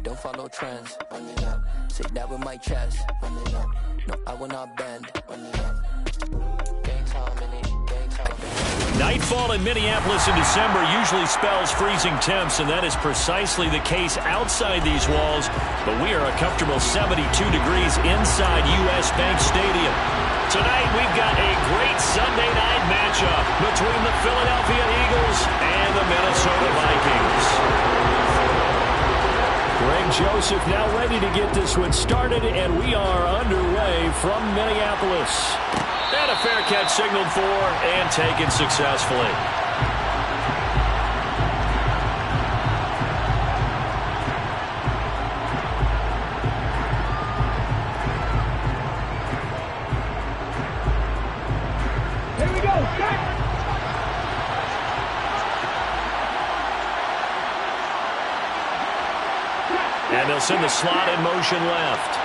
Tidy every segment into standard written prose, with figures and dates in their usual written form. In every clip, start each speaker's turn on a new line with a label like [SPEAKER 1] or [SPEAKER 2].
[SPEAKER 1] don't follow trends. Say that with my chest. No, I will not bend.
[SPEAKER 2] Nightfall in Minneapolis in December usually spells freezing temps, and that is precisely the case outside these walls. But we are a comfortable 72 degrees inside U.S. Bank Stadium. Tonight we've got a great Sunday night matchup between the Philadelphia Eagles and the Minnesota Vikings.
[SPEAKER 3] Greg Joseph now ready to get this one started, and we are underway from Minneapolis.
[SPEAKER 2] And a fair catch signaled for and taken successfully.
[SPEAKER 4] Here we go.
[SPEAKER 2] And they'll send the slot in motion left.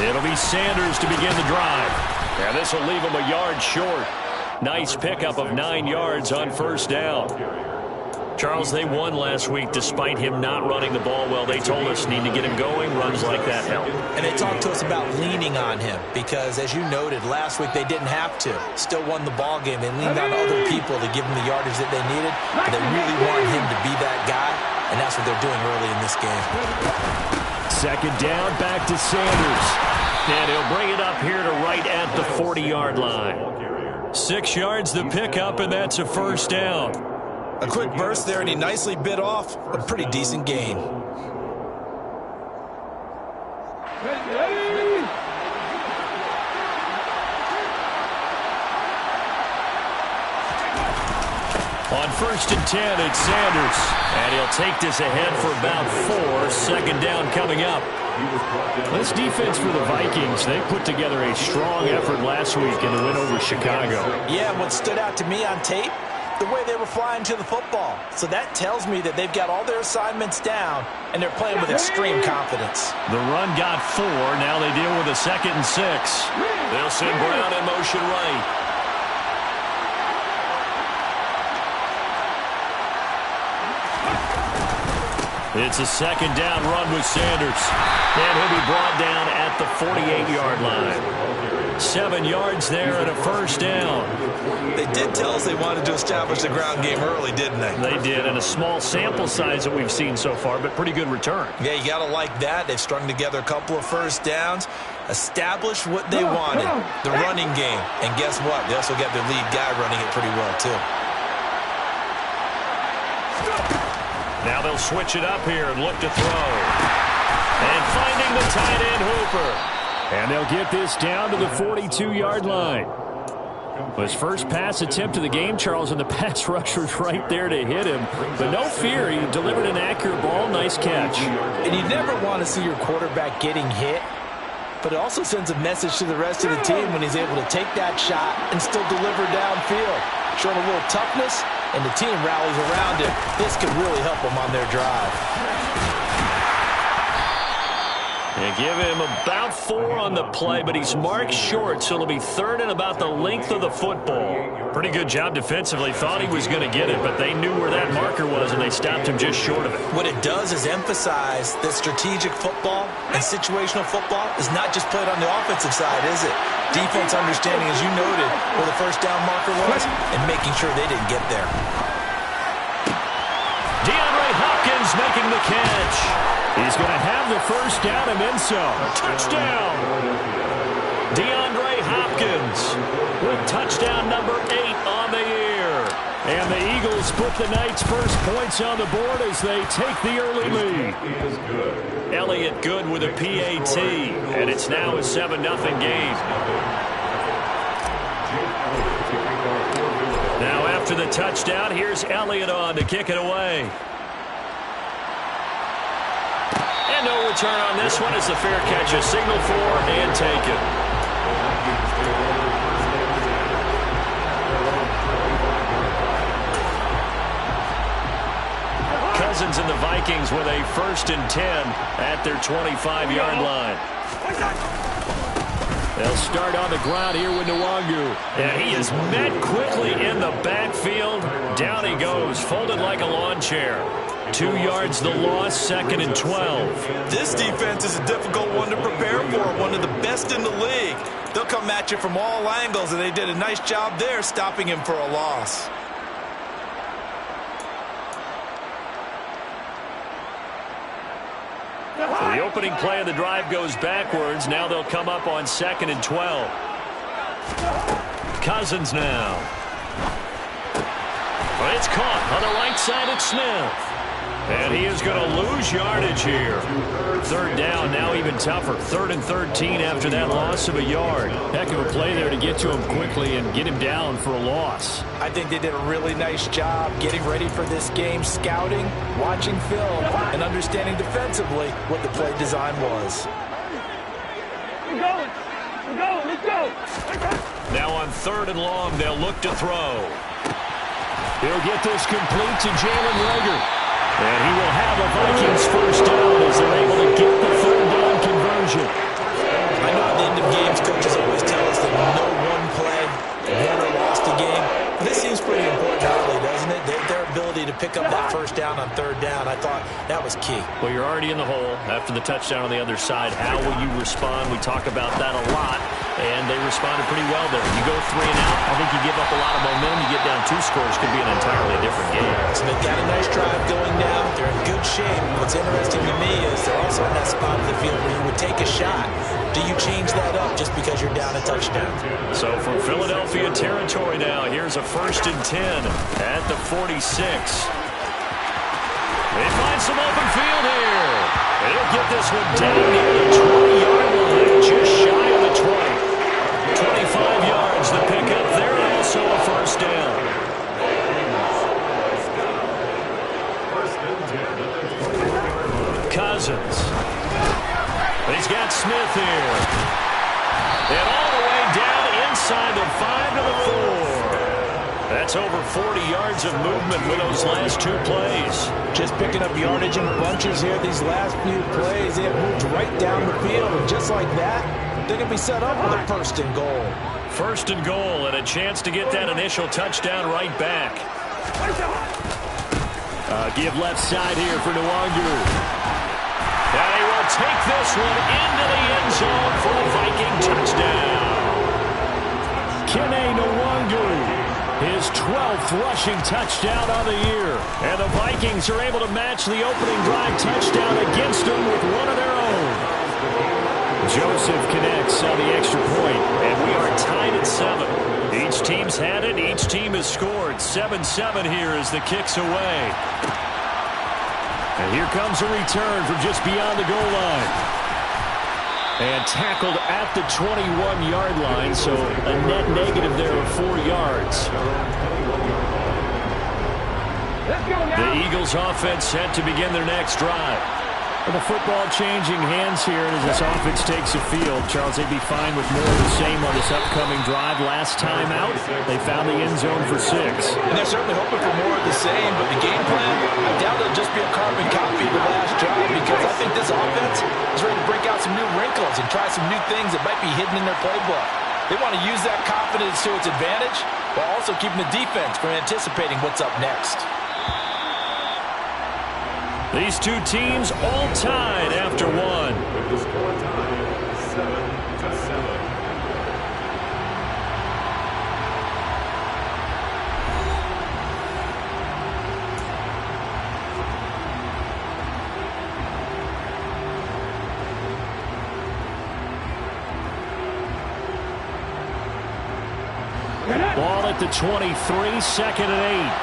[SPEAKER 2] It'll be Sanders to begin the drive. And this will leave him a yard short. Nice pickup of 9 yards on first down. Charles, they won last week despite him not running the ball well. They told us need to get him going. Runs like that help.
[SPEAKER 5] And they talked to us about leaning on him because, as you noted, last week they didn't have to. Still won the ball game. They leaned on other people to give him the yardage that they needed. But they really wanted him to be that guy, and that's what they're doing early in this game.
[SPEAKER 3] Second down, back to Sanders.
[SPEAKER 2] And he'll bring it up here to right at the 40-yard line. 6 yards the pickup, and that's a first down.
[SPEAKER 5] A quick burst there, and he nicely bit off a pretty decent gain.
[SPEAKER 2] On first and 10, it's Sanders. And he'll take this ahead for about 4. Second down coming up.
[SPEAKER 3] This defense for the Vikings, they put together a strong effort last week in the win over Chicago.
[SPEAKER 5] Yeah, what stood out to me on tape, the way they were flying to the football. So that tells me that they've got all their assignments down, and they're playing with extreme confidence.
[SPEAKER 2] The run got 4. Now they deal with a 2nd and 6. They'll send Brown in motion right. It's a second down run with Sanders. And he'll be brought down at the 48-yard line. 7 yards there and a first down.
[SPEAKER 5] They did tell us they wanted to establish the ground game early, didn't they?
[SPEAKER 2] They did, and a small sample size that we've seen so far, but pretty good return.
[SPEAKER 5] Yeah, you got to like that. They've strung together a couple of first downs, established what they wanted, the running game. And guess what? They also got their lead guy running it pretty well, too.
[SPEAKER 2] Now they'll switch it up here and look to throw. And finding the tight end, Hooper.
[SPEAKER 3] And they'll get this down to the 42-yard line. His first pass attempt of the game, Charles, and the pass rusher's right there to hit him. But no fear, he delivered an accurate ball. Nice catch.
[SPEAKER 5] And you never want to see your quarterback getting hit, but it also sends a message to the rest of the team when he's able to take that shot and still deliver downfield. Showing a little toughness, and the team rallies around it. This could really help them on their drive.
[SPEAKER 2] They give him about 4 on the play, but he's marked short, so it'll be 3rd and about the length of the football. Pretty good job defensively. Thought he was going to get it, but they knew where that marker was, and they stopped him just short of it.
[SPEAKER 5] What it does is emphasize that strategic football and situational football is not just played on the offensive side, is it? Defense understanding, as you noted, where the first down marker was and making sure they didn't get there.
[SPEAKER 2] DeAndre Hopkins making the catch.
[SPEAKER 3] He's going to have the first down and then some.
[SPEAKER 2] Touchdown. DeAndre Hopkins with touchdown number 8 on the year.
[SPEAKER 3] And the Eagles put the Knights' first points on the board as they take the early lead.
[SPEAKER 2] Elliott Good with a PAT, and it's now a 7-0 game. Now after the touchdown, here's Elliott on to kick it away. And no return on this one as the fair catch is signaled for and taken. Cousins and the Vikings with a 1st and 10 at their 25-yard line.
[SPEAKER 3] They'll start on the ground here with Nwangu. And he is met quickly in the backfield. Down he goes, folded like a lawn chair. 2 yards the loss, 2nd and 12.
[SPEAKER 5] This defense is a difficult one to prepare for, one of the best in the league. They'll come at you from all angles, and they did a nice job there stopping him for a loss.
[SPEAKER 3] The opening play of the drive goes backwards. Now they'll come up on 2nd and 12. Cousins now. But it's caught on the right side at Smith. And he is going to lose yardage here. 3rd down, now even tougher. 3rd and 13 after that loss of a yard.
[SPEAKER 2] Heck of a play there to get to him quickly and get him down for a loss.
[SPEAKER 5] I think they did a really nice job getting ready for this game, scouting, watching film, and understanding defensively what the play design was.
[SPEAKER 4] We're going, let's go.
[SPEAKER 3] Now on 3rd and long, they'll look to throw. He'll get this complete to Jalen Reagor. And he will have a Vikings first down as they're able to get the 3rd down conversion.
[SPEAKER 5] I know at the end of games, coaches always tell us that no one play won or lost a game. This seems pretty important early, doesn't it? Their ability to pick up that first down on 3rd down, I thought that was key.
[SPEAKER 3] Well, you're already in the hole after the touchdown on the other side. How will you respond? We talk about that a lot, and they responded pretty well there. You go 3 and out, I think you give up a lot of momentum. You get down 2 scores, could be an entirely different game.
[SPEAKER 5] So they've got a nice drive going now. They're in good shape. What's interesting to me is they're also in that spot of the field where you would take a shot. Do you change that up just because you're down a touchdown?
[SPEAKER 3] So from Philadelphia territory now, here's a 1st and 10 at the 46. They find some open field here. They'll get this one down near the 20-yard line, just shy of the 20. 25 yards the pickup there, and also a first down. Cousins. He's got Smith here. And all the way down inside the 5 to the 4. That's over 40 yards of movement with those last 2 plays.
[SPEAKER 5] Just picking up yardage in bunches here. These last few plays, they have moved right down the field. And just like that, they're going to be set up with a 1st and goal.
[SPEAKER 3] 1st and goal and a chance to get that initial touchdown right back. Give left side here for Nwangu. And he will take this one into the end zone for a Viking touchdown. Kene Nwangu. His 12th rushing touchdown on the year. And the Vikings are able to match the opening drive touchdown against them with one of their own. Joseph connects on the extra point, and we are tied at 7. Each team's had it. Each team has scored. 7-7 here as the kick's away. And here comes a return from just beyond the goal line. And tackled at the 21-yard line, so a net negative there of 4 yards. The Eagles offense set to begin their next drive. And the football changing hands here as this offense takes the field. Charles, they'd be fine with more of the same on this upcoming drive. Last time out, they found the end zone for 6.
[SPEAKER 5] And they're certainly hoping for more of the same, but the game plan, I doubt it'll just be a carbon copy of the last drive, because I think this offense is ready to break out some new wrinkles and try some new things that might be hidden in their playbook. They want to use that confidence to its advantage while also keeping the defense from anticipating what's up next.
[SPEAKER 3] These 2 teams all tied after 1.
[SPEAKER 4] The score time, 7-7.
[SPEAKER 3] Ball at the 23, 2nd and 8.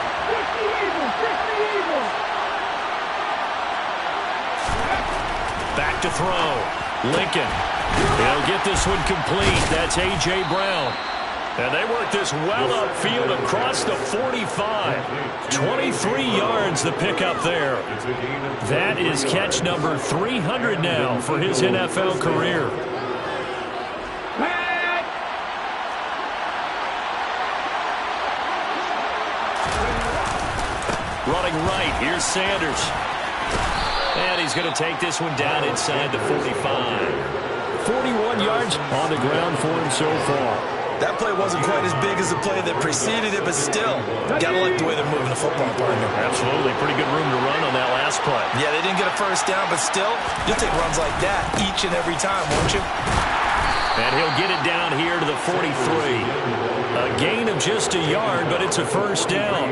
[SPEAKER 3] Back to throw. Lincoln. He'll get this one complete. That's A.J. Brown. And they work this well upfield across the 45. 23 yards the pickup there. That is catch number 300 now for his NFL career. Running right, here's Sanders. And he's going to take this one down inside the 45. 41 yards on the ground for him so far.
[SPEAKER 5] That play wasn't quite as big as the play that preceded it, but still, gotta like the way they're moving the football, partner.
[SPEAKER 2] Absolutely. Pretty good room to run on that last play.
[SPEAKER 5] Yeah, they didn't get a first down, but still, you'll take runs like that each and every time, won't you?
[SPEAKER 2] And he'll get it down here to the 43. A gain of just a yard, but it's a first down.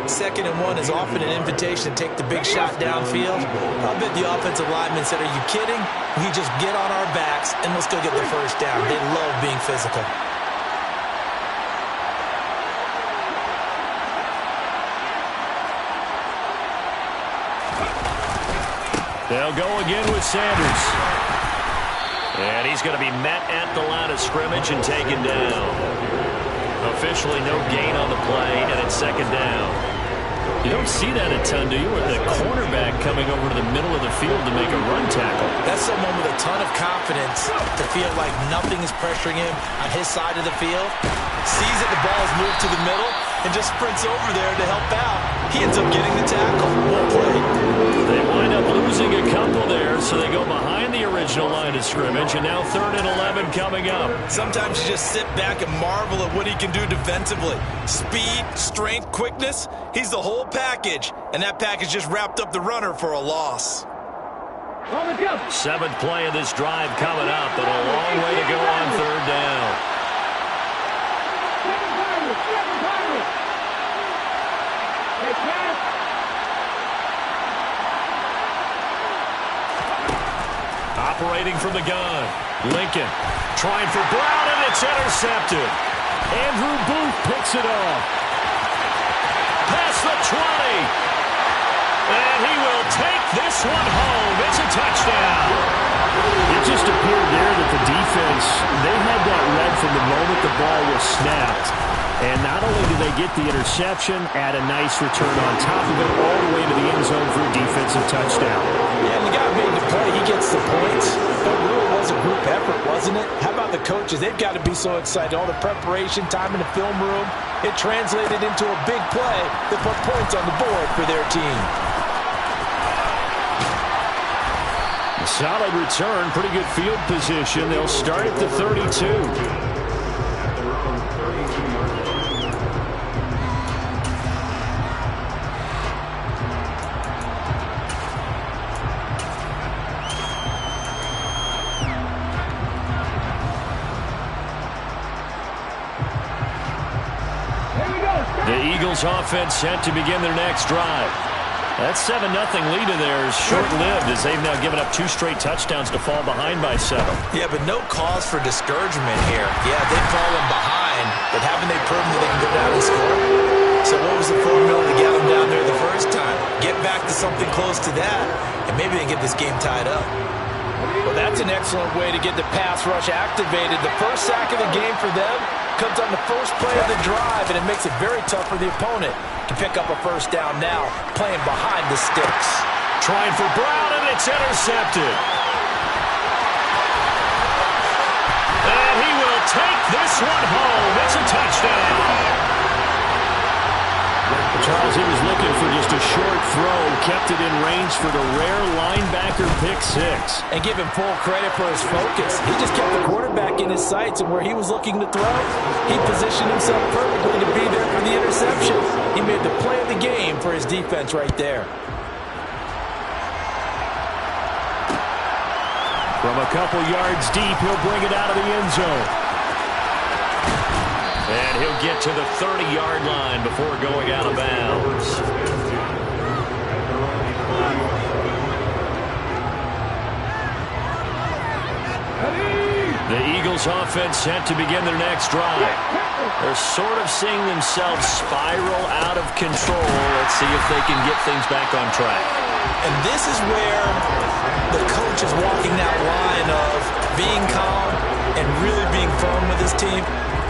[SPEAKER 5] 2nd and 1 is often an invitation to take the big shot downfield. I bet the offensive lineman said, are you kidding? We just get on our backs and let's go get the first down. They love being physical.
[SPEAKER 2] They'll go again with Sanders. And he's going to be met at the line of scrimmage and taken down. Officially no gain on the play, and it's 2nd down. You don't see that a ton, do you? With the cornerback coming over to the middle of the field to make a run tackle.
[SPEAKER 5] That's someone with a ton of confidence to feel like nothing is pressuring him on his side of the field. Sees that the ball is moved to the middle and just sprints over there to help out. He ends up getting the tackle. Well played.
[SPEAKER 2] They wind up losing a couple there, so they go behind the original line of scrimmage, and now 3rd and 11 coming up.
[SPEAKER 5] Sometimes you just sit back and marvel at what he can do defensively. Speed, strength, quickness, he's the whole package, and that package just wrapped up the runner for a loss.
[SPEAKER 2] 7th play of this drive coming up, but a long way to go on 3rd down. Operating from the gun. Lincoln trying for Brown, and it's intercepted. Andrew Booth picks it off. Past the 20. And he will take this one home. It's a touchdown.
[SPEAKER 3] It just appeared there that the defense, they had that read from the moment the ball was snapped. And not only did they get the interception, add a nice return on top of it, all the way to the end zone for a defensive touchdown.
[SPEAKER 5] Yeah, and the guy made the play. He gets the points. But it really was a group effort, wasn't it? How about the coaches? They've got to be so excited. All the preparation, time in the film room, it translated into a big play that put points on the board for their team.
[SPEAKER 3] Solid return, pretty good field position. They'll start at the 32.
[SPEAKER 2] The Eagles offense set to begin their next drive. That 7-0 lead of theirs short-lived as they've now given up 2 straight touchdowns to fall behind by 7.
[SPEAKER 5] Yeah, but no cause for discouragement here. Yeah, they've fallen behind, but haven't they proven that they can go down and score? So what was the formula to get them down there the first time? Get back to something close to that, and maybe they get this game tied up. Well, that's an excellent way to get the pass rush activated. The first sack of the game for them comes on the first play of the drive, and it makes it very tough for the opponent to pick up a first down now, playing behind the sticks.
[SPEAKER 2] Trying for Brown, and it's intercepted. And he will take this one home. It's a touchdown.
[SPEAKER 3] Charles, he was looking for just a short throw, kept it in range for the rare linebacker pick 6.
[SPEAKER 5] And give him full credit for his focus. He just kept the quarterback in his sights, and where he was looking to throw, he positioned himself perfectly to be there for the interception. He made the play of the game for his defense right there.
[SPEAKER 3] From a couple yards deep, he'll bring it out of the end zone.
[SPEAKER 2] And he'll get to the 30-yard line before going out of bounds. The Eagles offense set to begin their next drive. They're sort of seeing themselves spiral out of control. Let's see if they can get things back on track.
[SPEAKER 5] And this is where the coach is walking that line of being calm and really being firm with his team.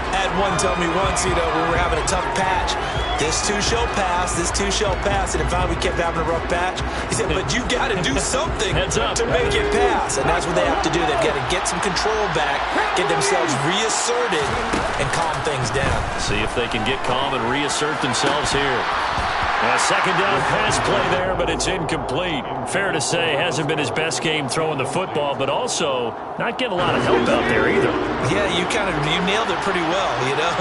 [SPEAKER 5] Had one tell me once, when we were having a tough patch, this too shall pass, this too shall pass, and finally we kept having a rough patch. He said, but you got to do something to make it pass, and that's what they have to do. They've got to get some control back, get themselves reasserted, and calm things down.
[SPEAKER 2] See if they can get calm and reassert themselves here. A second down pass play there, but it's incomplete. Fair to say, hasn't been his best game throwing the football, but also not getting a lot of help out there either.
[SPEAKER 5] Yeah, you nailed it pretty well, you know.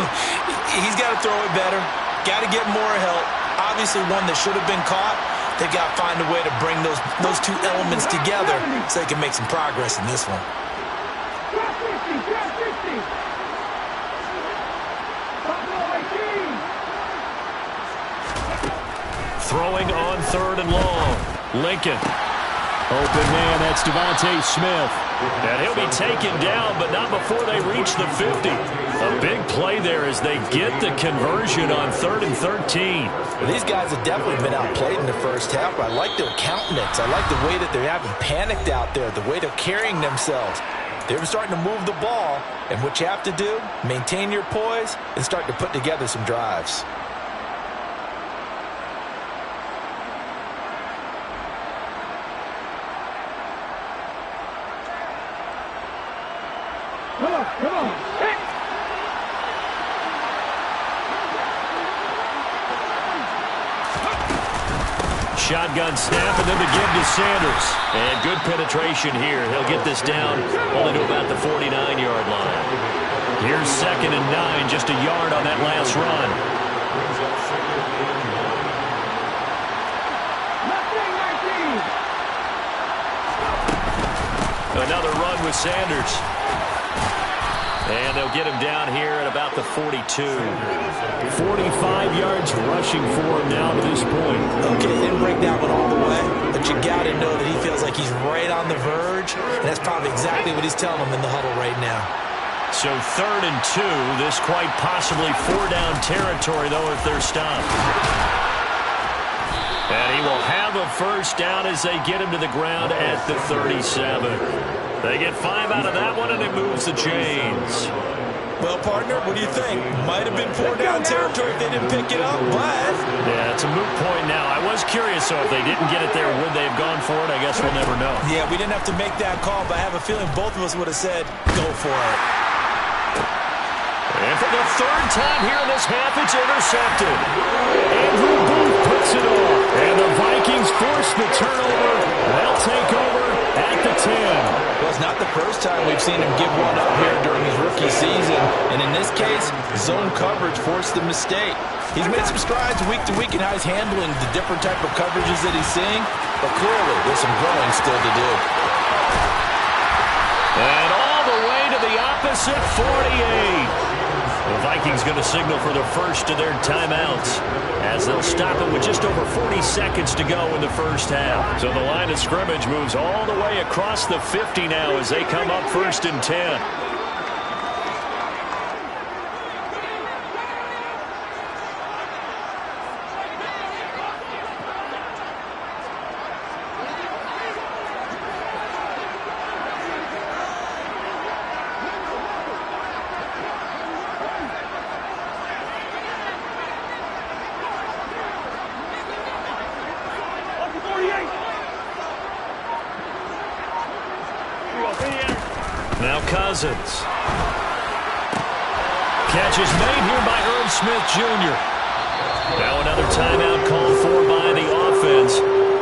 [SPEAKER 5] He's got to throw it better, got to get more help. Obviously one that should have been caught. They've got to find a way to bring those two elements together so they can make some progress in this one.
[SPEAKER 2] Throwing on 3rd and long. Lincoln.
[SPEAKER 3] Open man, that's Devontae Smith.
[SPEAKER 2] And he'll be taken down, but not before they reach the 50. A big play there as they get the conversion on 3rd and 13.
[SPEAKER 5] Well, these guys have definitely been outplayed in the first half, but I like their countenance. I like the way that they're having panicked out there, the way they're carrying themselves. They're starting to move the ball, and what you have to do, maintain your poise and start to put together some drives.
[SPEAKER 4] Come on. Hey.
[SPEAKER 2] Shotgun snap and then the give to Sanders. And good penetration here. He'll get this down only to about the 49-yard line. Here's 2nd and 9, just a yard on that last run. Another run with Sanders. And they'll get him down here at about the 42.
[SPEAKER 3] 45 yards rushing for him now to this point.
[SPEAKER 5] Okay, didn't break that one all the way, but you got to know that he feels like he's right on the verge, and that's probably exactly what he's telling them in the huddle right now.
[SPEAKER 2] So 3rd and 2, this quite possibly 4-down territory, though, if they're stopped. And he will have a first down as they get him to the ground at the 37. They get 5 out of that one, and it moves the chains.
[SPEAKER 5] Well, partner, what do you think? Might have been 4-down territory if they didn't pick it up, but...
[SPEAKER 2] Yeah, it's a moot point now. I was curious, though, if they didn't get it there, would they have gone for it? I guess we'll never know.
[SPEAKER 5] Yeah, we didn't have to make that call, but I have a feeling both of us would have said, go for it.
[SPEAKER 2] And for the 3rd time here in this half, it's intercepted. Andrew Booth puts it off. And the Vikings force the turnover. They'll take over at the 10.
[SPEAKER 5] Well, it's not the first time we've seen him give one up here during his rookie season. And in this case, zone coverage forced the mistake. He's made some strides week to week in how he's handling the different type of coverages that he's seeing. But clearly, there's some growing still to do.
[SPEAKER 2] And all the way to the opposite 48. The Vikings going to signal for the first of their timeouts as they'll stop it with just over 40 seconds to go in the first half. So the line of scrimmage moves all the way across the 50 now as they come up 1st and 10. Now Cousins. Catch is made here by Irv Smith Jr. Now another timeout called for by the offense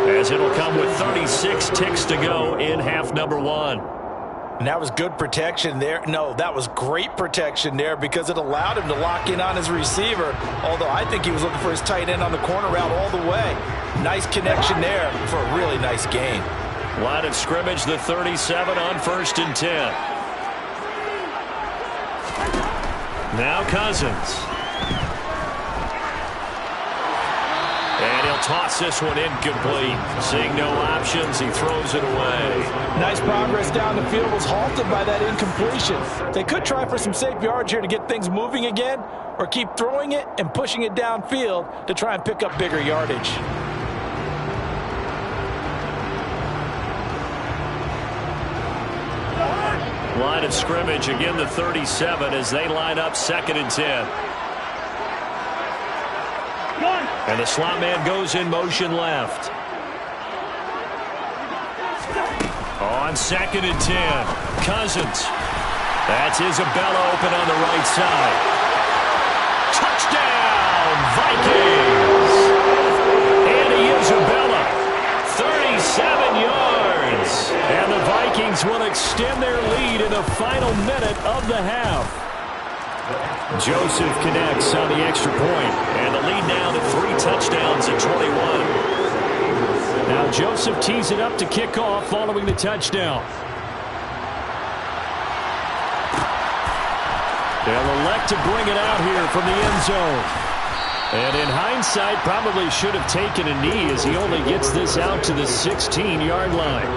[SPEAKER 2] as it'll come with 36 ticks to go in half number 1.
[SPEAKER 5] And that was good protection there. No, that was great protection there because it allowed him to lock in on his receiver, although I think he was looking for his tight end on the corner route all the way. Nice connection there for a really nice gain.
[SPEAKER 2] Line of scrimmage, the 37 on 1st and 10. Now Cousins. And he'll toss this one incomplete. Seeing no options, he throws it away.
[SPEAKER 5] Nice progress down the field was halted by that incompletion. They could try for some safe yards here to get things moving again, or keep throwing it and pushing it downfield to try and pick up bigger yardage.
[SPEAKER 2] Line of scrimmage, again the 37 as they line up 2nd and 10. And the slot man goes in motion left. On 2nd and 10, Cousins. That's Isabella open on the right side. Touchdown, Vikings!
[SPEAKER 3] will extend their lead in the final minute of the half. Joseph connects on the extra point, and the lead now to 3 touchdowns at 21. Now Joseph tees it up to kick off following the touchdown. They'll elect to bring it out here from the end zone. And in hindsight, probably should have taken a knee as he only gets this out to the 16-yard line.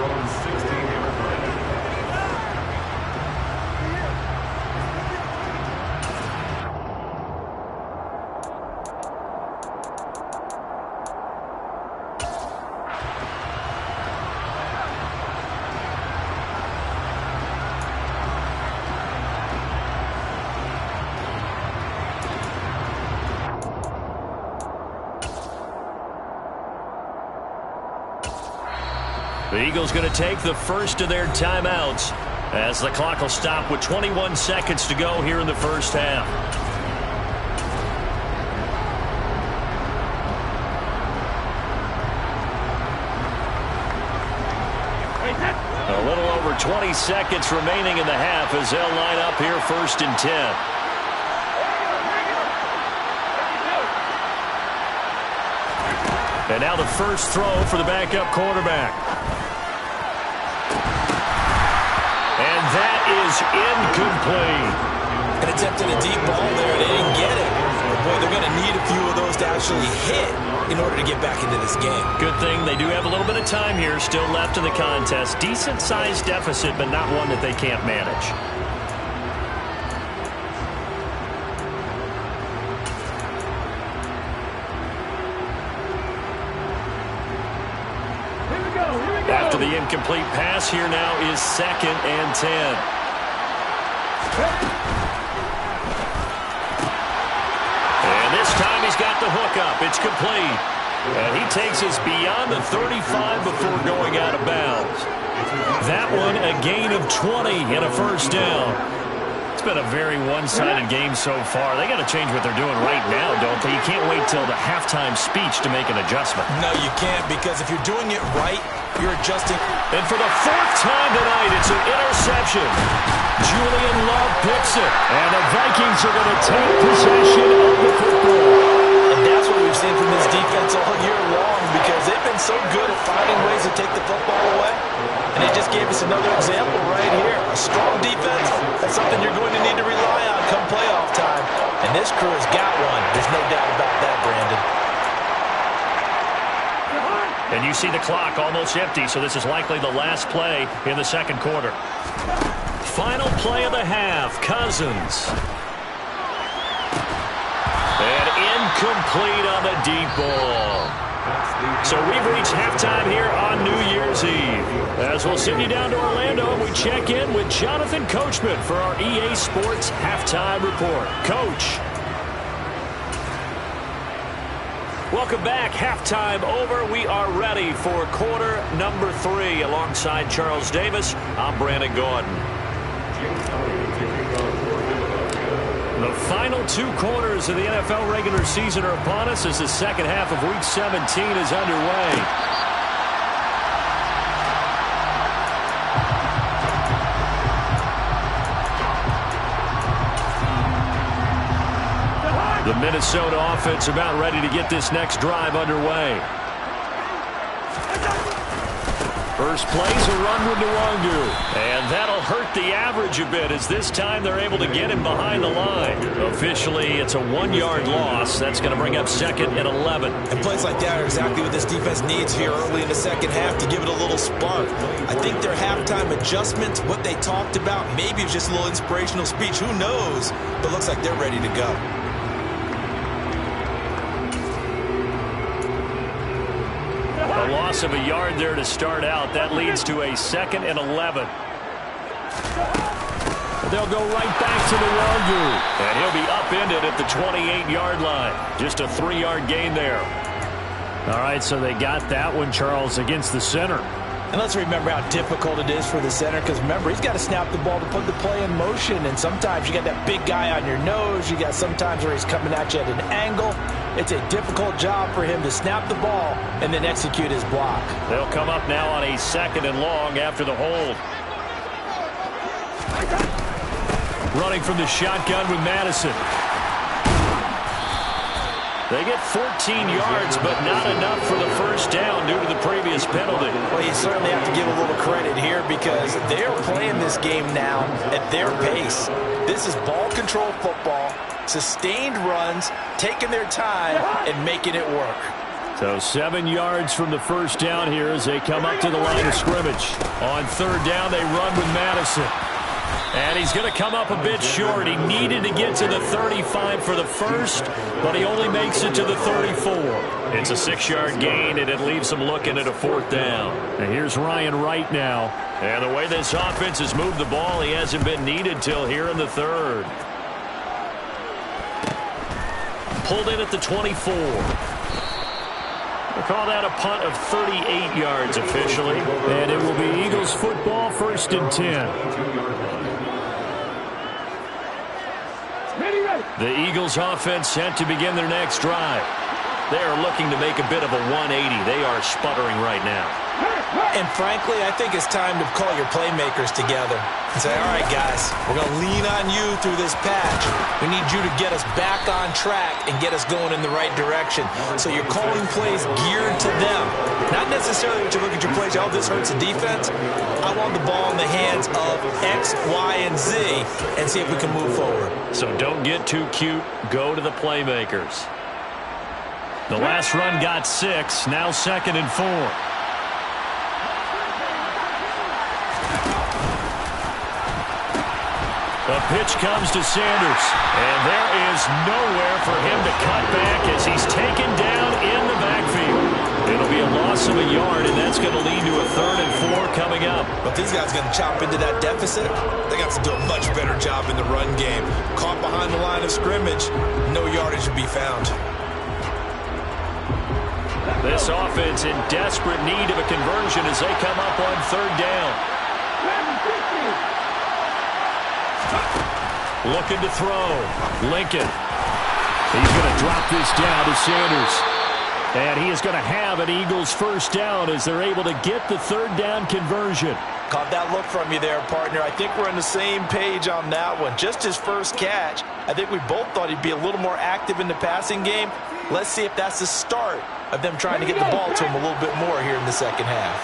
[SPEAKER 3] The Eagles going to take the first of their timeouts as the clock will stop with 21 seconds to go here in the first half. A little over 20 seconds remaining in the half as they'll line up here first and 10. And now the first throw for the backup quarterback. And that is incomplete.
[SPEAKER 5] And attempted a deep ball there. They didn't get it. But boy, they're going to need a few of those to actually hit in order to get back into this game.
[SPEAKER 3] Good thing they do have a little bit of time here still left in the contest. Decent-sized deficit, but not one that they can't manage. After the incomplete pass, here now is 2nd and 10. And this time he's got the hook up. It's complete. And he takes us beyond the 35 before going out of bounds. That one a gain of 20 and a first down. It's been a very one-sided game so far. They got to change what they're doing right now, don't they? You can't wait till the halftime speech to make an adjustment.
[SPEAKER 5] No, you can't, because if you're doing it right, you're adjusting.
[SPEAKER 3] And for the 4th time tonight, it's an interception. Julian Love picks it. And the Vikings are going to take possession of the football.
[SPEAKER 5] And that's what we've seen from this defense all year long, because they've been so good at finding ways to take the football away. And they just gave us another example right here. A strong defense, that's something you're going to need to rely on come playoff time. And this crew has got one. There's no doubt about that, Brandon.
[SPEAKER 3] And you see the clock almost empty, so this is likely the last play in the second quarter. Final play of the half, Cousins. And incomplete on the deep ball. So we've reached halftime here on New Year's Eve. As we'll send you down to Orlando, and we check in with Jonathan Coachman for our EA Sports Halftime Report. Coach. Welcome back. Halftime over. We are ready for quarter number 3. Alongside Charles Davis, I'm Brandon Gordon. The final 2 quarters of the NFL regular season are upon us as the second half of Week 17 is underway. The Minnesota offense about ready to get this next drive underway. First play's a run with Nwangu. And that'll hurt the average a bit as this time they're able to get him behind the line. Officially, it's a 1-yard loss. That's going to bring up 2nd and 11.
[SPEAKER 5] And plays like that are exactly what this defense needs here early in the second half to give it a little spark. I think their halftime adjustments, what they talked about, maybe it's just a little inspirational speech. Who knows? But looks like they're ready to go.
[SPEAKER 3] A loss of a yard there to start out. That leads to a 2nd and 11. They'll go right back to the Nwangu. And he'll be upended at the 28-yard line. Just a 3-yard gain there. All right, so they got that one, Charles, against the center.
[SPEAKER 5] And let's remember how difficult it is for the center, because remember, he's got to snap the ball to put the play in motion, and sometimes you got that big guy on your nose. You got sometimes where he's coming at you at an angle. It's a difficult job for him to snap the ball and then execute his block.
[SPEAKER 3] They'll come up now on a 2nd and long after the hold. Running from the shotgun with Madison. They get 14 yards, but not enough for the first down due to the previous penalty.
[SPEAKER 5] Well, you certainly have to give a little credit here because they're playing this game now at their pace. This is ball control football, sustained runs, taking their time, and making it work.
[SPEAKER 3] So 7 yards from the first down here as they come up to the line of scrimmage. On third down, they run with Madison. And he's going to come up a bit short. He needed to get to the 35 for the first, but he only makes it to the 34. It's a 6-yard gain, and it leaves him looking at a fourth down. And here's Ryan Wright now. And the way this offense has moved the ball, he hasn't been needed till here in the third. Pulled in at the 24. We'll call that a punt of 38 yards officially. And it will be Eagles football, 1st and 10. The Eagles offense set to begin their next drive. They are looking to make a bit of a 180. They are sputtering right now.
[SPEAKER 5] And frankly, I think it's time to call your playmakers together and say, all right, guys, we're going to lean on you through this patch. We need you to get us back on track and get us going in the right direction. So you're calling plays geared to them. Not necessarily that you look at your plays, oh, this hurts the defense. I want the ball in the hands of X, Y, and Z and see if we can move forward.
[SPEAKER 3] So don't get too cute. Go to the playmakers. The last run got 6. Now 2nd and 4. The pitch comes to Sanders. And there is nowhere for him to cut back as he's taken down in the backfield. It'll be a loss of a yard, and that's going to lead to a 3rd and 4 coming up.
[SPEAKER 5] But these guys going to chop into that deficit. They got to do a much better job in the run game. Caught behind the line of scrimmage, no yardage to be found.
[SPEAKER 3] This offense in desperate need of a conversion as they come up on 3rd down. Looking to throw. Lincoln. He's going to drop this down to Sanders. And he is going to have an Eagles first down as they're able to get the 3rd down conversion.
[SPEAKER 5] Caught that look from you there, partner. I think we're on the same page on that one. Just his first catch. I think we both thought he'd be a little more active in the passing game. Let's see if that's the start of them trying to get the ball to him a little bit more here in the second half.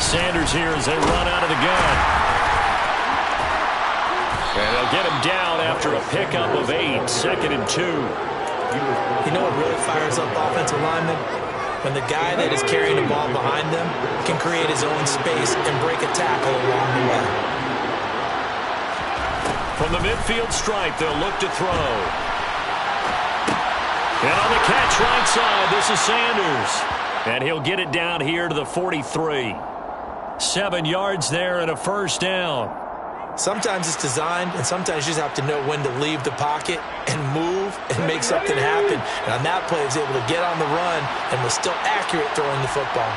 [SPEAKER 3] Sanders here as they run out of the gun. And they'll get him down after a pickup of 8. 2nd and 2.
[SPEAKER 5] You know what really fires up offensive linemen? When the guy that is carrying the ball behind them can create his own space and break a tackle along the way.
[SPEAKER 3] From the midfield stripe, they'll look to throw. And on the catch right side, this is Sanders. And he'll get it down here to the 43. 7 yards there and a first down.
[SPEAKER 5] Sometimes it's designed, and sometimes you just have to know when to leave the pocket and move and make something happen. And on that play, he was able to get on the run and was still accurate throwing the football.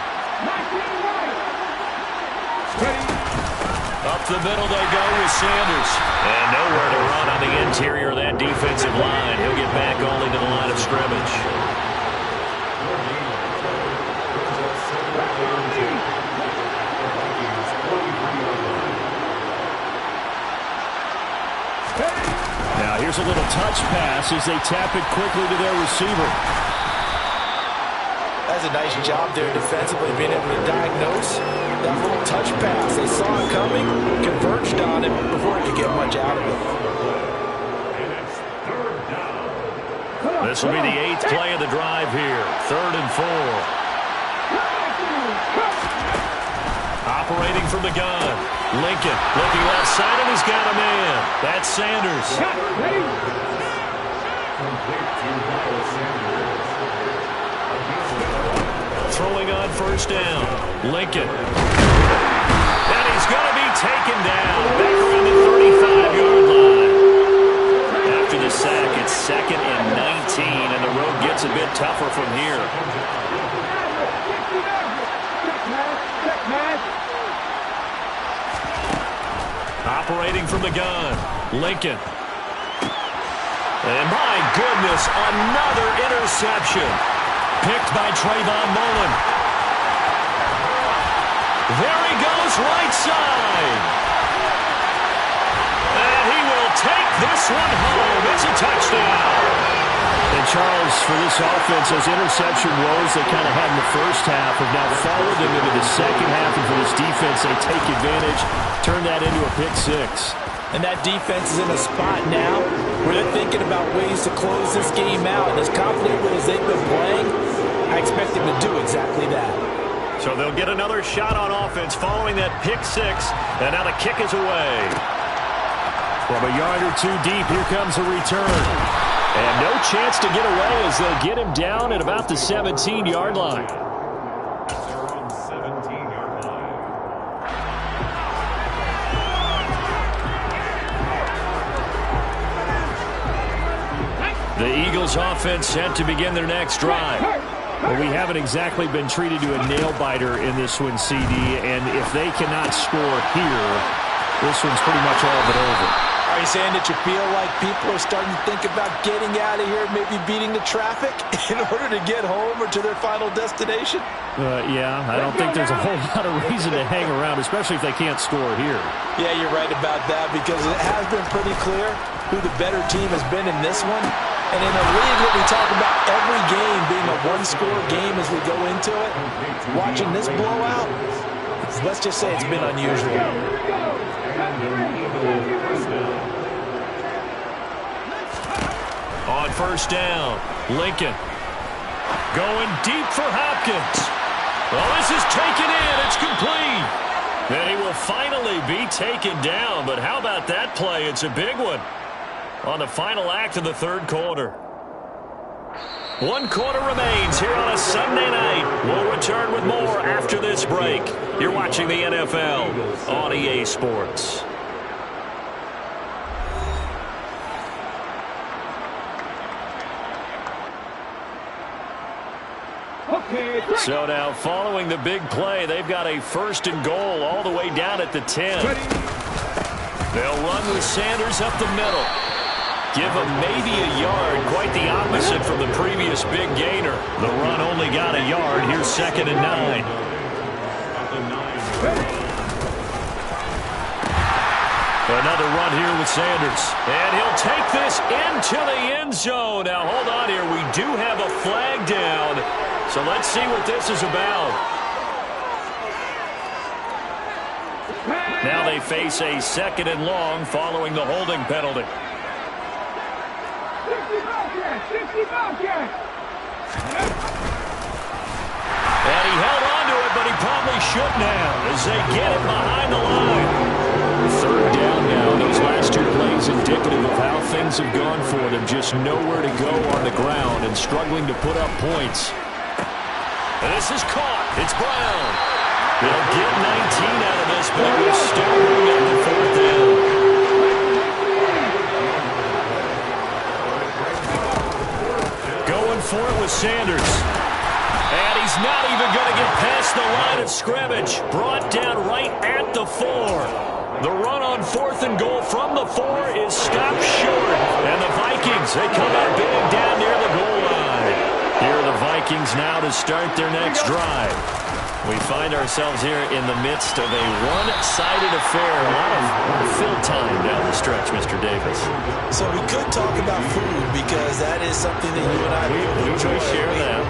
[SPEAKER 3] Up the middle they go with Sanders. And nowhere to run on the interior of that defensive line. He'll get back only to the line of scrimmage. Now here's a little touch pass as they tap it quickly to their receiver.
[SPEAKER 5] That's a nice job there defensively, being able to diagnose that little touch pass. They saw it coming, converged on it before he could get much out of it.
[SPEAKER 3] This will be the 8th play of the drive here. 3rd and 4. Operating from the gun. Lincoln looking left side, and he's got a man. That's Sanders. Throwing on first down. Lincoln. And he's going to be taken down. Back around the 35-yard line. After the sack, it's 2nd and 19, and the road gets a bit tougher from here. Operating from the gun. Lincoln. And my goodness, another interception. Picked by Trayvon Mullen.
[SPEAKER 2] There he goes, right side. And he will take this one home. It's a touchdown.
[SPEAKER 3] And Charles, for this offense, those interception woes they kind of had in the first half have now followed them into the second half. And for this defense, they take advantage, turn that into a pick six.
[SPEAKER 5] And that defense is in a spot now where they're thinking about ways to close this game out. And as confident as they've been playing, I expect them to do exactly that.
[SPEAKER 2] So they'll get another shot on offense following that pick six. And now the kick is away.
[SPEAKER 3] From a yard or two deep, here comes a return. And no chance to get away as they'll get him down at about the 17-yard line.
[SPEAKER 2] The Eagles offense set to begin their next drive.
[SPEAKER 3] Well, we haven't exactly been treated to a nail-biter in this one, CD, and if they cannot score here, this one's pretty much all but over.
[SPEAKER 5] Are you saying that you feel like people are starting to think about getting out of here, maybe beating the traffic in order to get home or to their final destination?
[SPEAKER 3] Yeah, I don't think there's a whole lot of reason to hang around, especially if they can't score here.
[SPEAKER 5] Yeah, you're right about that because it has been pretty clear who the better team has been in this one. And in a league that we talk about every game being a one-score game as we go into it, watching this blowout, let's just say it's been unusual.
[SPEAKER 2] On first down, Lincoln going deep for Hopkins. Well, this is taken in. It's complete. And he will finally be taken down. But how about that play? It's a big one on the final act of the third quarter. 1 quarter remains here on a Sunday night. We'll return with more after this break. You're watching the NFL on EA Sports. So now following the big play, they've got a first and goal all the way down at the 10. They'll run with Sanders up the middle. Give him maybe a yard, quite the opposite from the previous big gainer. The run only got a yard. Here's 2nd and 9. Another run here with Sanders. And he'll take this into the end zone. Now, hold on here. We do have a flag down. So let's see what this is about. Now they face a 2nd and long following the holding penalty. And he held on to it, but he probably shouldn't have as they get it behind the line. 3rd down now. Those last 2 plays indicative of how things have gone for them. Just nowhere to go on the ground and struggling to put up points. And this is caught. It's Brown. They'll get 19 out of this, but it will still bring up the 4th down. Going for it with Sanders. And he's not even going to get past the line of scrimmage. Brought down right at the 4. The run on 4th and goal from the 4 is stopped short. And the Vikings, they come out big down near the goal line. Here are the Vikings now to start their next drive. We find ourselves here in the midst of a one-sided affair. A lot of fill time down the stretch, Mr. Davis.
[SPEAKER 5] So we could talk about food because that is something that you and I really enjoy.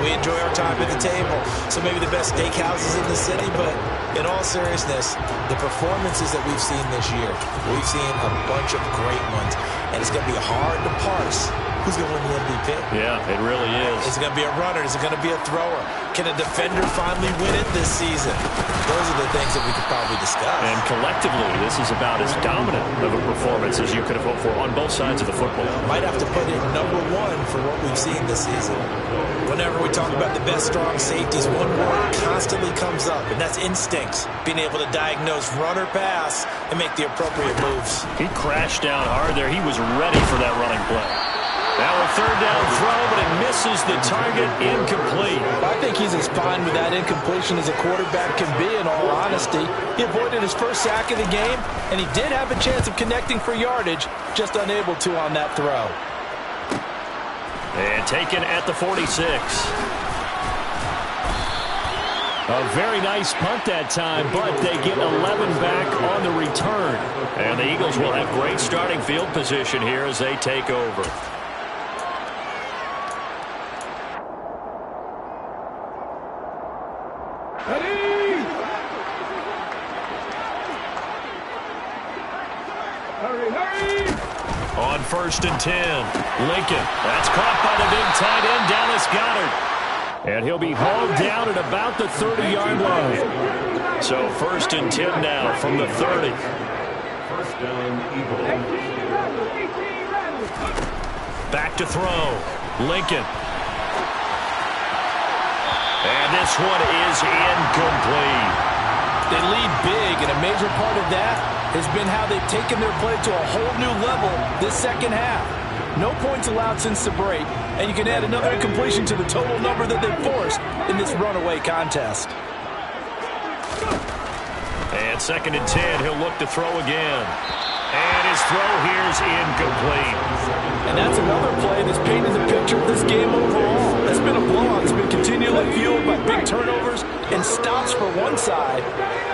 [SPEAKER 5] We enjoy our time at the table. So maybe the best steakhouses in the city, but in all seriousness, the performances that we've seen this year, we've seen a bunch of great ones. And it's going to be hard to parse who's going to win the MVP.
[SPEAKER 2] Yeah, it really is.
[SPEAKER 5] Is it going to be a runner? Is it going to be a thrower? Can a defender finally win it this season? Those are the things that we could probably discuss.
[SPEAKER 2] And collectively, this is about as dominant of a performance as you could have hoped for on both sides of the football.
[SPEAKER 5] Might have to put it number 1 for what we've seen this season. Whenever we talk about the best strong safeties, one word constantly comes up, and that's instincts. Being able to diagnose run or pass and make the appropriate moves.
[SPEAKER 2] He crashed down hard there. He was ready for that running play. Now a 3rd down throw, but it misses the target, incomplete.
[SPEAKER 5] I think he's as fine with that incompletion as a quarterback can be, in all honesty. He avoided his first sack of the game, and he did have a chance of connecting for yardage, just unable to on that throw.
[SPEAKER 2] And taken at the 46.
[SPEAKER 3] A very nice punt that time, but they get 11 back on the return.
[SPEAKER 2] And the Eagles will have great starting field position here as they take over. On 1st and 10, Lincoln. That's caught by the big tight end, Dallas Goedert.
[SPEAKER 3] And he'll be hauled down at about the 30-yard line.
[SPEAKER 2] So 1st and 10 now from the 30. Back to throw. Lincoln. And this one is incomplete.
[SPEAKER 5] They lead big, and a major part of that has been how they've taken their play to a whole new level this second half. No points allowed since the break, and you can add another incompletion to the total number that they forced in this runaway contest.
[SPEAKER 2] And 2nd and 10, he'll look to throw again. And his throw here is incomplete.
[SPEAKER 5] And that's another play that's painted the picture of this game overall. It's been a blowout. It's been continually fueled by big turnovers and stops for one side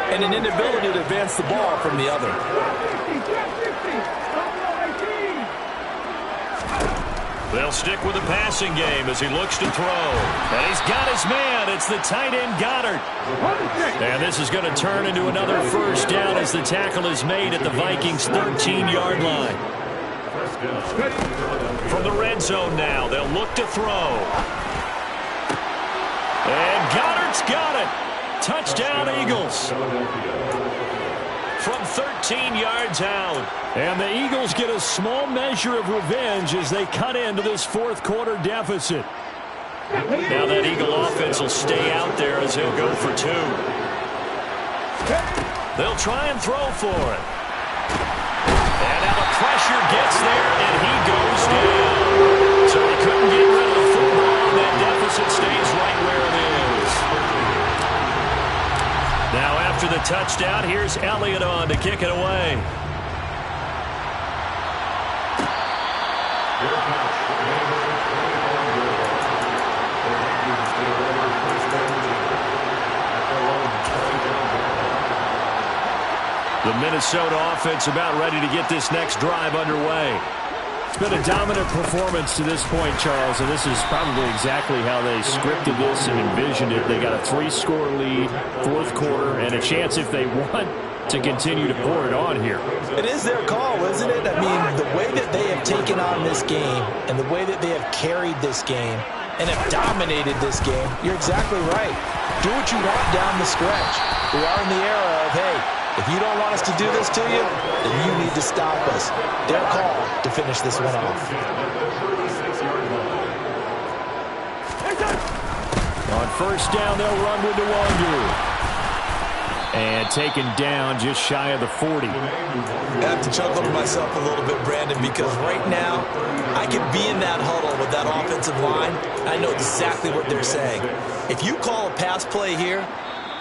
[SPEAKER 5] and an inability to advance the ball from the other.
[SPEAKER 2] They'll stick with the passing game as he looks to throw. And he's got his man. It's the tight end, Goedert. And this is going to turn into another first down as the tackle is made at the Vikings' 13-yard line. From the red zone now, they'll look to throw. And Goddard's got it. Touchdown, Eagles. From 13 yards out.
[SPEAKER 3] And the Eagles get a small measure of revenge as they cut into this 4th quarter deficit.
[SPEAKER 2] Now that Eagle offense will stay out there as they'll go for 2. They'll try and throw for it. And now the pressure gets there, and he goes down. So he couldn't get rid of the football, and that deficit stays right where it is. Now after the touchdown, here's Elliott on to kick it away. The Minnesota offense about ready to get this next drive underway.
[SPEAKER 3] It's been a dominant performance to this point, Charles, and this is probably exactly how they scripted this and envisioned it. They got a 3-score lead, 4th quarter, and a chance if they want to continue to pour it on here.
[SPEAKER 5] It is their call, isn't it? I mean, the way that they have taken on this game and the way that they have carried this game and have dominated this game, you're exactly right. Do what you want down the stretch. We are in the era of, hey, if you don't want us to do this to you, then you need to stop us. Their call to finish this one off.
[SPEAKER 3] On 1st down, they'll run with Nwangu. And taken down just shy of the 40.
[SPEAKER 5] I have to chuckle to myself a little bit, Brandon, because right now I could be in that huddle with that offensive line. I know exactly what they're saying. If you call a pass play here,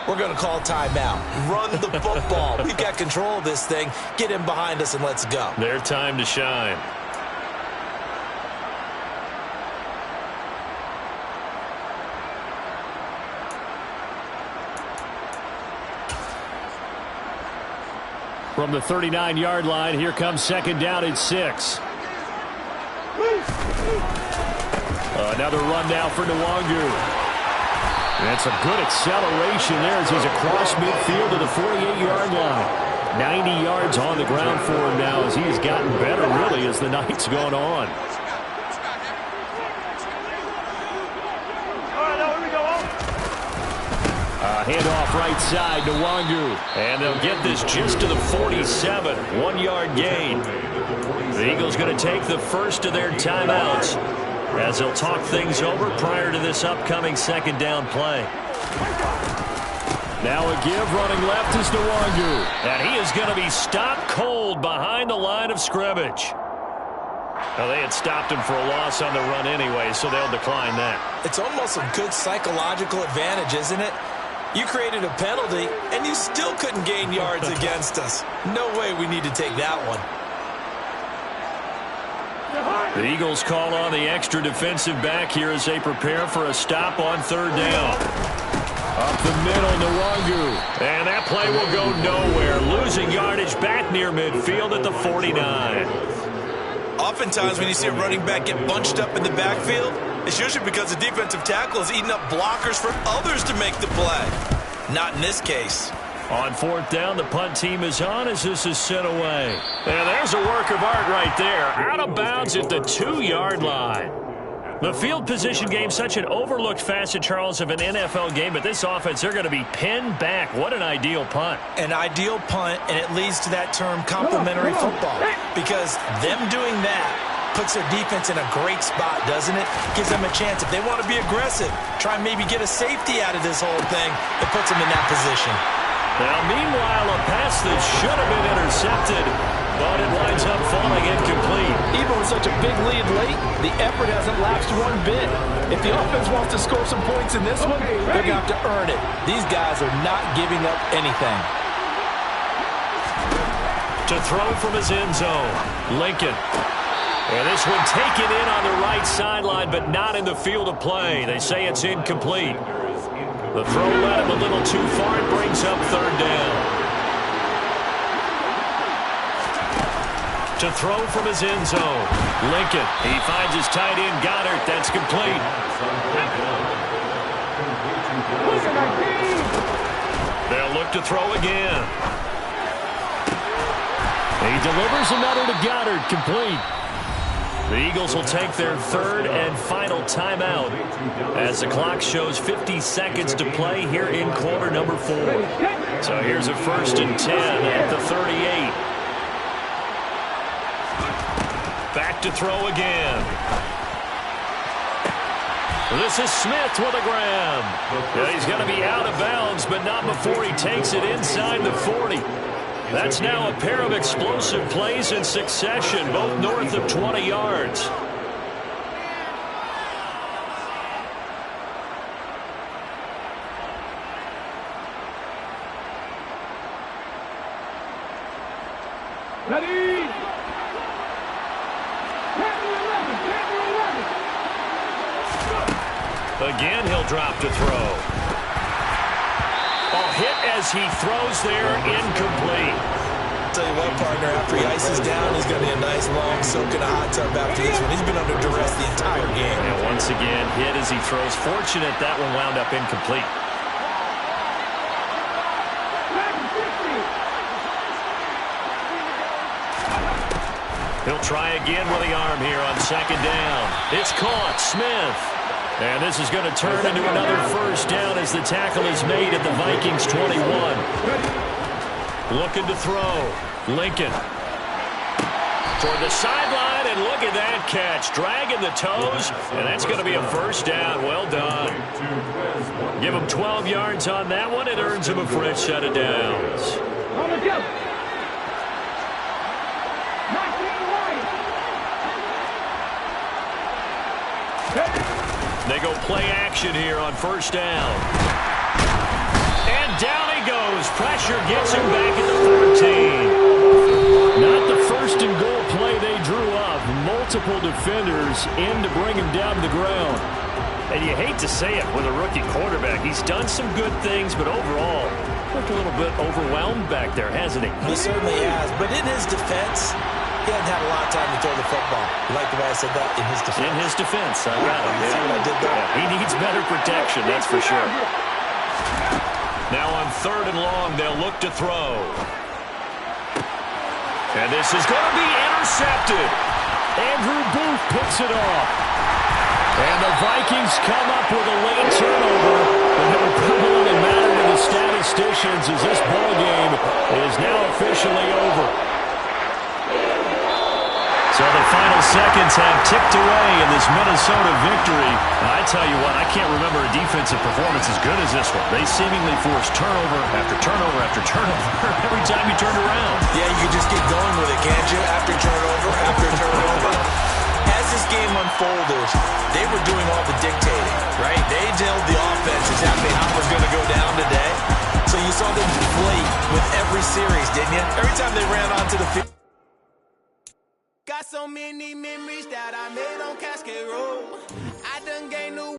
[SPEAKER 5] we're going to call timeout. Run the football. We've got control of this thing. Get in behind us and let's go.
[SPEAKER 2] Their time to shine.
[SPEAKER 3] From the 39-yard line, here comes 2nd down and 6. Another run now for Nwangu. That's a good acceleration there as he's across midfield to the 48-yard line. 90 yards on the ground for him now as he's gotten better, really, as the night's gone on. Handoff right side to Nwangu.
[SPEAKER 2] And they'll get this just to the 47. 1-yard gain. The Eagles going to take the first of their timeouts as they'll talk things over prior to this upcoming 2nd down play.
[SPEAKER 3] Now a give running left is Nwangu.
[SPEAKER 2] And he is going to be stopped cold behind the line of scrimmage. Well, they had stopped him for a loss on the run anyway, so they'll decline that.
[SPEAKER 5] It's almost a good psychological advantage, isn't it? You created a penalty, and you still couldn't gain yards against us. No way we need to take that one.
[SPEAKER 2] The Eagles call on the extra defensive back here as they prepare for a stop on 3rd down.
[SPEAKER 3] Up the middle, Nwangu. And that play will go nowhere. Losing yardage back near midfield at the 49.
[SPEAKER 5] Oftentimes when you see a running back get bunched up in the backfield, it's usually because the defensive tackle is eating up blockers for others to make the play. Not in this case.
[SPEAKER 3] On fourth down, the punt team is on as this is sent away. And there's a work of art right there. Out of bounds at the 2-yard line. The field position game, such an overlooked facet, Charles, of an NFL game, but this offense, they're going to be pinned back. What an ideal punt.
[SPEAKER 5] An ideal punt, and it leads to that term complementary football, because them doing that puts their defense in a great spot, doesn't it? Gives them a chance. If they want to be aggressive, try and maybe get a safety out of this whole thing, it puts them in that position.
[SPEAKER 3] Now, meanwhile, a pass that should have been intercepted, but it winds up falling incomplete.
[SPEAKER 5] Even with such a big lead late, the effort hasn't lapsed one bit. If the offense wants to score some points in this one, they're going to have to earn it. These guys are not giving up anything.
[SPEAKER 3] To throw from his end zone, Lincoln. And this one taken in on the right sideline, but not in the field of play. They say it's incomplete. The throw led him a little too far. It brings up third down. To throw from his end zone, Lincoln. He finds his tight end, Goddard. That's complete. They'll look to throw again. He delivers another to Goddard, complete. The Eagles will take their third and final timeout as the clock shows 50 seconds to play here in quarter number 4. So here's a 1st and 10 at the 38. Back to throw again. This is Smith with a grab. Yeah, he's going to be out of bounds, but not before he takes it inside the 40. That's now a pair of explosive plays in succession, both north of 20 yards.
[SPEAKER 4] Ready?
[SPEAKER 3] Again, he'll drop to throw. Hit as he throws there, incomplete.
[SPEAKER 5] Tell you what, partner, after he ices down, he's going to be a nice long soak in a hot tub after this one. He's been under duress the entire game.
[SPEAKER 3] And once again, hit as he throws. Fortunate that one wound up incomplete. He'll try again with the arm here on second down. It's caught. Smith. And this is going to turn into another first down as the tackle is made at the Vikings 21. Looking to throw. Lincoln. Toward the sideline, and look at that catch. Dragging the toes, and that's going to be a first down. Well done. Give him 12 yards on that one. It earns him a fresh set of downs. They go play action here on first down. And down he goes. Pressure gets him back at the 14. Not the first and goal play they drew up. Multiple defenders in to bring him down to the ground. And you hate to say it with a rookie quarterback. He's done some good things, but overall, looked a little bit overwhelmed back there, hasn't he?
[SPEAKER 5] He certainly has. But in his defense, he hasn't had a lot of time to throw the football. You like the way I said that? In his defense.
[SPEAKER 3] In his defense. I got him.
[SPEAKER 5] See what I did there?
[SPEAKER 3] Yeah, he needs better protection, that's for sure. Now on third and long, they'll look to throw. And this is going to be intercepted. Andrew Booth picks it off. And the Vikings come up with a late turnover. And it will probably matter to the statisticians as this ball game is now officially over. So the final seconds have ticked away in this Minnesota victory. And I tell you what, I can't remember a defensive performance as good as this one. They seemingly forced turnover after turnover after turnover every time you turned around.
[SPEAKER 5] Yeah, you can just keep going with it, can't you? After turnover, after turnover. As this game unfolded, they were doing all the dictating, right? They told the offense exactly how it was going to go down today. So you saw them deflate with every series, didn't you? Every time they ran onto the field.
[SPEAKER 6] Got so many memories that I made on Cascade Road. I done gained new